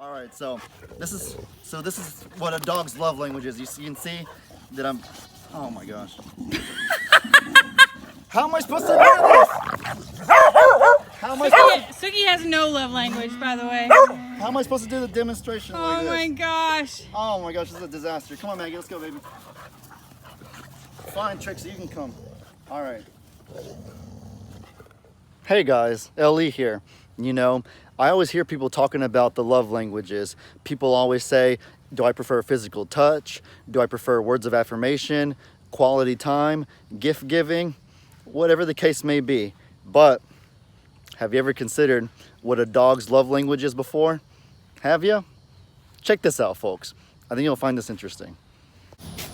All right, so this is what a dog's love language is. You can see that I'm. Oh my gosh. How am I supposed to do this? How am I supposed Suki has no love language, by the way. How am I supposed to do the demonstration like Oh this? my gosh. Oh my gosh, this is a disaster. Come on, Maggie, let's go, baby. Fine, Trixie, you can come. All right. Hey guys, LE here. You know, I always hear people talking about the love languages. People always say, do I prefer physical touch? Do I prefer words of affirmation, quality time, gift giving, whatever the case may be. But have you ever considered what a dog's love language is before? Have you? Check this out, folks. I think you'll find this interesting.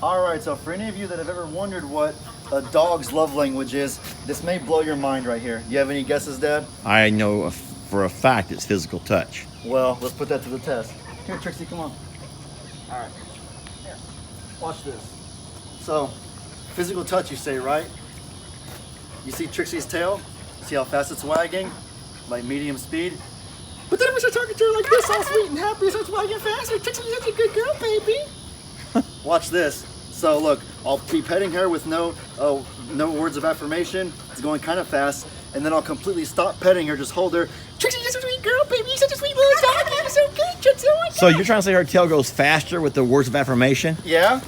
All right, so for any of you that have ever wondered what a dog's love language is, this may blow your mind right here. You have any guesses, Dad? I know for a fact it's physical touch. Well, let's put that to the test. Here, Trixie, come on. All right. Here, watch this. So, physical touch, you say, right? You see Trixie's tail? See how fast it's wagging? Like medium speed? But then we start talking to her like this, all sweet and happy, so it's wagging faster. Trixie's such a good girl, baby. Watch this. So look, I'll be petting her with no words of affirmation. It's going kind of fast, and then I'll completely stop petting her, just hold her. Trixie, you're such a sweet girl, baby. You're such a sweet little dog. You're so good, Trixie. Oh my God. So you're trying to say her tail goes faster with the words of affirmation? Yeah?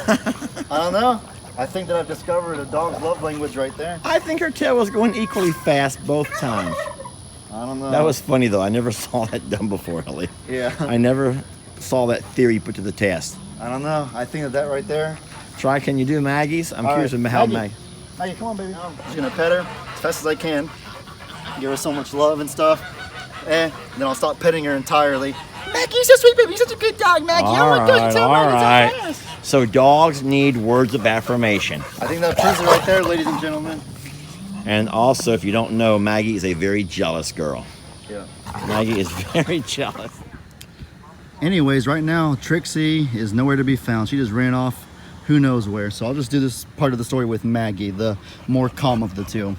I don't know. I think that I've discovered a dog's love language right there. I think her tail was going equally fast both times. I don't know. That was funny though. I never saw that done before, Ellie. Yeah. I never saw that theory put to the test. I don't know. I think that right there. Try, can you do Maggie's? I'm curious about how Maggie. Maggie, come on, baby. I'm just gonna pet her as fast as I can. Give her so much love and stuff. And then I'll stop petting her entirely. Maggie, you're so sweet, baby. You're such a good dog, Maggie. All Oh my gosh, right, so all Maggie, so right. fast. So dogs need words of affirmation. I think that proves it right there, ladies and gentlemen. And also, if you don't know, Maggie is a very jealous girl. Yeah. Maggie is very jealous. Anyways, right now, Trixie is nowhere to be found. She just ran off who knows where. So I'll just do this part of the story with Maggie, the more calm of the two.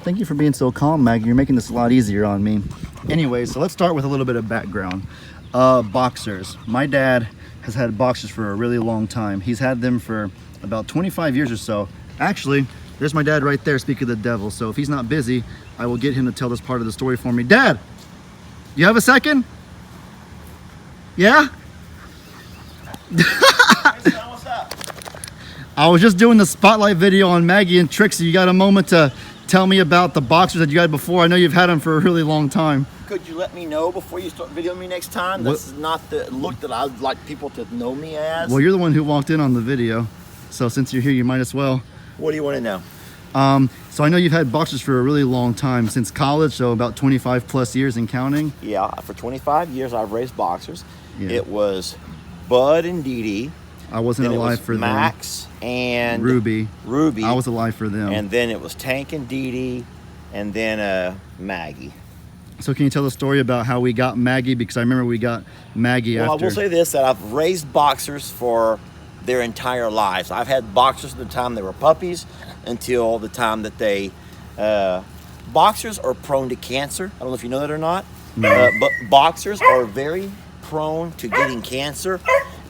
Thank you for being so calm, Maggie. You're making this a lot easier on me. Anyways, so let's start with a little bit of background. Boxers. My dad has had boxers for a really long time. He's had them for about 25 years or so. Actually, there's my dad right there, speaking of the devil. So if he's not busy, I will get him to tell this part of the story for me. Dad, you have a second? Yeah? What's up? I was just doing the spotlight video on Maggie and Trixie. You got a moment to tell me about the boxers that you had before? I know you've had them for a really long time. Could you let me know before you start videoing me next time? This is not the look that I'd like people to know me as. Well, you're the one who walked in on the video. So since you're here, you might as well. What do you want to know? So I know you've had boxers for a really long time, since college, so about 25 plus years and counting. Yeah, for 25 years I've raised boxers. Yeah. It was Bud and Dee Dee. I wasn't Then alive it was for Max and Ruby. Ruby. I was alive for them. And then it was Tank and Dee Dee, and then Maggie. So can you tell the story about how we got Maggie? Because I remember we got Maggie Well, after. I will say this, that I've raised boxers for their entire lives. I've had boxers from the time they were puppies until the time that they... boxers are prone to cancer. I don't know if you know that or not. No. But boxers are very prone to getting cancer.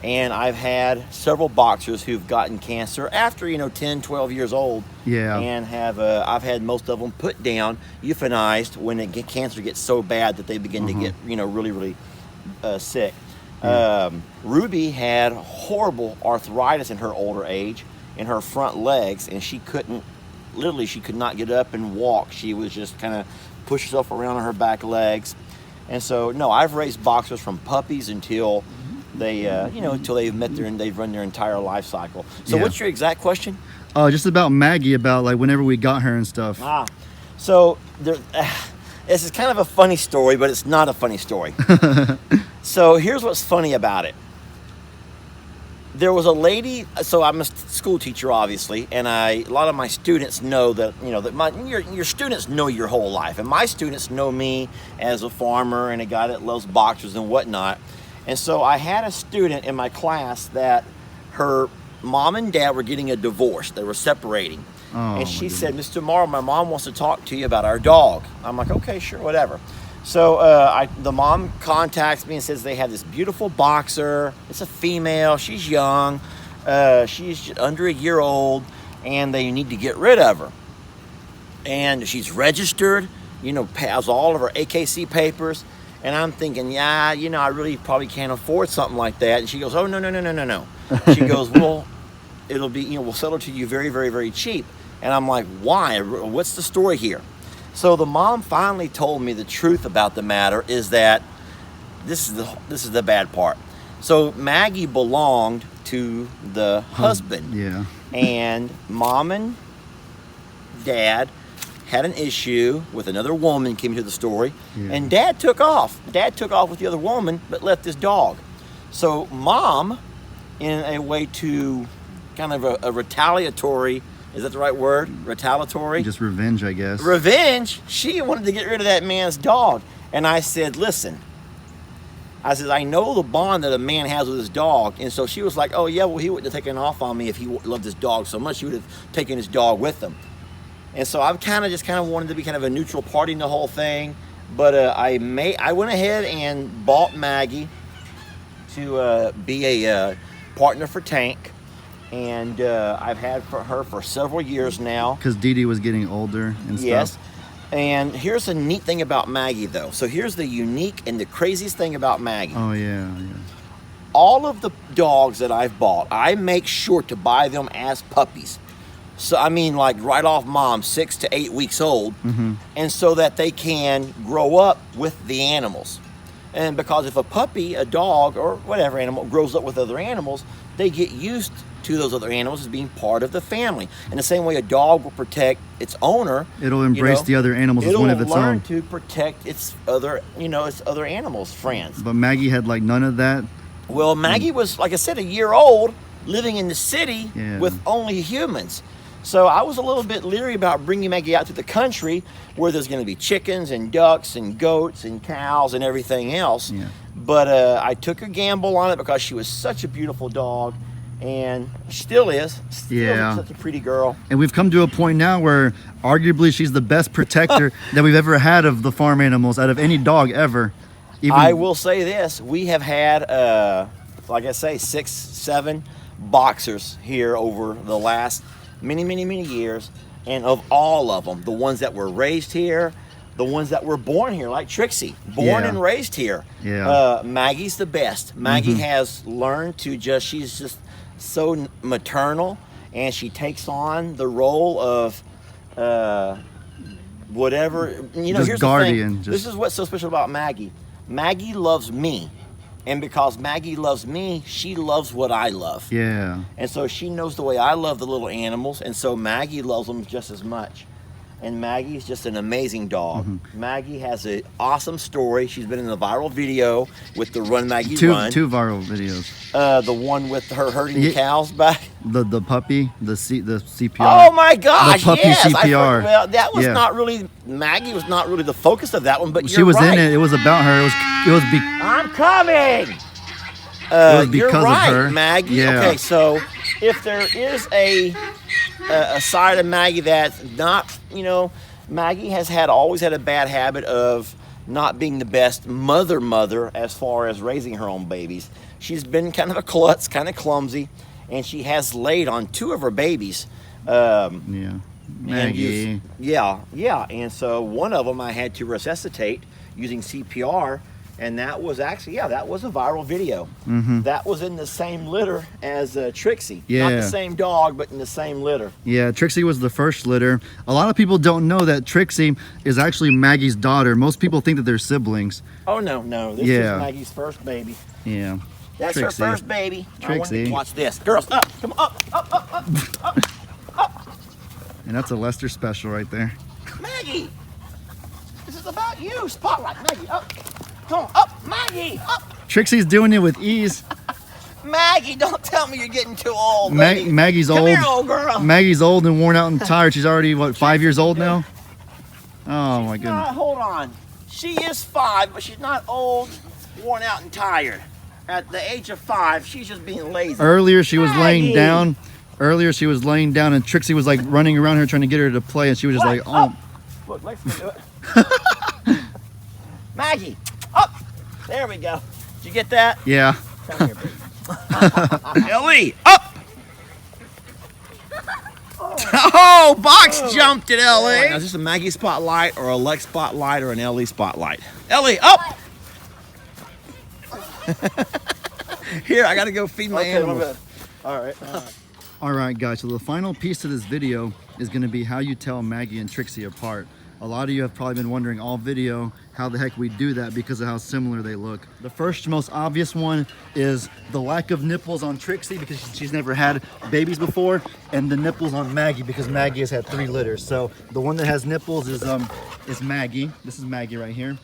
And I've had several boxers who've gotten cancer after, 10, 12 years old. Yeah. And I've had most of them put down, euthanized when cancer gets so bad that they begin to get, really, really sick. Yeah. Ruby had horrible arthritis in her older age in her front legs, and she could not get up and walk. She was just kind of push herself around on her back legs. And so, no, I've raised boxers from puppies until they, until they've run their entire life cycle. So Yeah. what's your exact question? Just about Maggie, about like whenever we got her and stuff. So this is kind of a funny story, but it's not a funny story. So here's what's funny about it. There was a lady, so I'm a school teacher, obviously, and a lot of my students know that, your students know your whole life. And my students know me as a farmer and a guy that loves boxers and whatnot. And so I had a student in my class that her mom and dad were getting a divorce. They were separating. Oh, and she said, Mr. Morrow, my mom wants to talk to you about our dog. I'm like, okay, sure, whatever. So the mom contacts me and says they have this beautiful boxer. It's a female. She's young. She's under a year old, and they need to get rid of her. And she's registered, has all of her AKC papers. And I'm thinking, yeah, I really probably can't afford something like that. And she goes, oh, no. She goes, well, it'll be, we'll sell it to you very, very, very cheap. And I'm like, why? What's the story here? So the mom finally told me the truth about the matter is that this is the bad part. So Maggie belonged to the husband. Yeah. And mom and dad had an issue with another woman, came into the story, and dad took off. Dad took off with the other woman, but left his dog. So mom, in a way to kind of a retaliatory, is that the right word? Retaliatory? Just revenge, I guess. Revenge. She wanted to get rid of that man's dog. And I said, listen, I know the bond that a man has with his dog. And so she was like, oh yeah, well, he wouldn't have taken off on me if he loved his dog so much. He would have taken his dog with him. And so I've kind of wanted to be kind of a neutral party in the whole thing, but I went ahead and bought Maggie to be a partner for Tank, and I've had her for several years now. Because Dee Dee was getting older and stuff. Yes, and here's the neat thing about Maggie, though. So here's the unique and the craziest thing about Maggie. Oh yeah. All of the dogs that I've bought, I make sure to buy them as puppies. So I mean, like right off mom, 6 to 8 weeks old, and so that they can grow up with the animals. And because if a puppy, a dog, or whatever animal grows up with other animals, they get used to those other animals as being part of the family. In the same way a dog will protect its owner, it'll embrace the other animals as one of its own. It'll learn to protect its other, its other animals, friends. But Maggie had like none of that. Well, Maggie was, like I said, a year old, living in the city with only humans. So I was a little bit leery about bringing Maggie out to the country where there's going to be chickens and ducks and goats and cows and everything else. Yeah. But I took a gamble on it because she was such a beautiful dog, and she still is. Still such a pretty girl. And we've come to a point now where arguably she's the best protector that we've ever had of the farm animals out of any dog ever. I will say this. We have had, like I say, 6, 7 boxers here over the last many years, and of all of them, the ones that were raised here, the ones that were born here, like Trixie, born and raised here. Maggie's the best. Maggie has learned to she's just so maternal, and she takes on the role of whatever, just here's guardian. The thing. This is what's so special about Maggie. Maggie loves me. And because Maggie loves me, she loves what I love. Yeah. And so she knows the way I love the little animals, and so Maggie loves them just as much. And Maggie's just an amazing dog. Maggie has an awesome story. She's been in a viral video with the Run Maggie Run. Two viral videos. The one with her herding the cows back. The puppy, the CPR. Oh my gosh! The puppy yes, CPR. Well, that was not really Maggie. Was not really the focus of that one, but she was in it. It was about her. It was. I'm coming. It was because you're right, of her, Maggie. Yeah. Okay, so if there is a side of Maggie that's not, Maggie has always had a bad habit of not being the best mother as far as raising her own babies. She's been kind of a klutz, kind of clumsy, and she has laid on 2 of her babies. Maggie. And so one of them I had to resuscitate using CPR. And that was actually, that was a viral video. That was in the same litter as Trixie. Yeah. Not the same dog, but in the same litter. Yeah, Trixie was the first litter. A lot of people don't know that Trixie is actually Maggie's daughter. Most people think that they're siblings. Oh, no. This is Maggie's first baby. Yeah. That's Trixie. her first baby. Trixie. Watch this. Girls, up. Come on, up. And that's a Lester special right there. Maggie, this is about you. Spotlight, Maggie, up. Come on, up, Maggie, up. Trixie's doing it with ease. Maggie, don't tell me you're getting too old, lady. Maggie's Come old. Here, old girl. Maggie's old and worn out and tired. She's already, 5 years old now? Oh, my goodness. Hold on. She is 5, but she's not old, worn out, and tired. At the age of 5, she's just being lazy. Earlier, she was laying Maggie. down, and Trixie was like running around her trying to get her to play, and she was just like, oh. Look, let's do it. Maggie, up. There we go. Did you get that? Yeah. Come here, baby. Ellie, up. Oh, box jumped at Ellie. Now, is this a Maggie spotlight or a Lex spotlight or an Ellie spotlight? Ellie, up. Here, I gotta go feed my animals. All right. All right, guys, so the final piece of this video is gonna be how you tell Maggie and Trixie apart. A lot of you have probably been wondering all video how the heck we do that because of how similar they look. The first most obvious one is the lack of nipples on Trixie because she's never had babies before, and the nipples on Maggie because Maggie has had 3 litters. So the one that has nipples is Maggie. This is Maggie right here.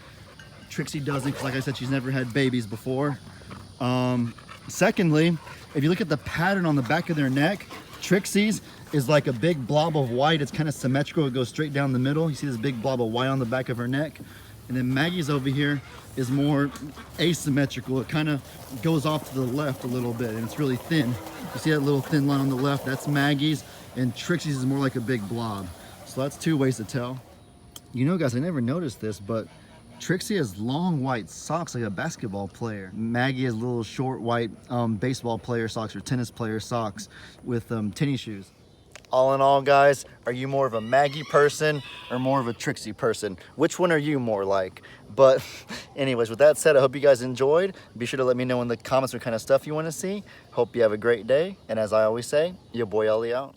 Trixie doesn't because, like I said, she's never had babies before. Secondly, if you look at the pattern on the back of their neck, Trixie's is like a big blob of white. It's kind of symmetrical. It goes straight down the middle. You see this big blob of white on the back of her neck. And then Maggie's over here is more asymmetrical. It kind of goes off to the left a little bit, and it's really thin. You see that little thin line on the left? That's Maggie's, and Trixie's is more like a big blob. So that's 2 ways to tell. You know, guys, I never noticed this, but Trixie has long white socks like a basketball player. Maggie has little short white baseball player socks or tennis player socks with tennis shoes. All in all, guys, are you more of a Maggie person or more of a Trixie person? Which one are you more like? But anyways, with that said, I hope you guys enjoyed. Be sure to let me know in the comments what kind of stuff you want to see. Hope you have a great day. And as I always say, your boy Ellie out.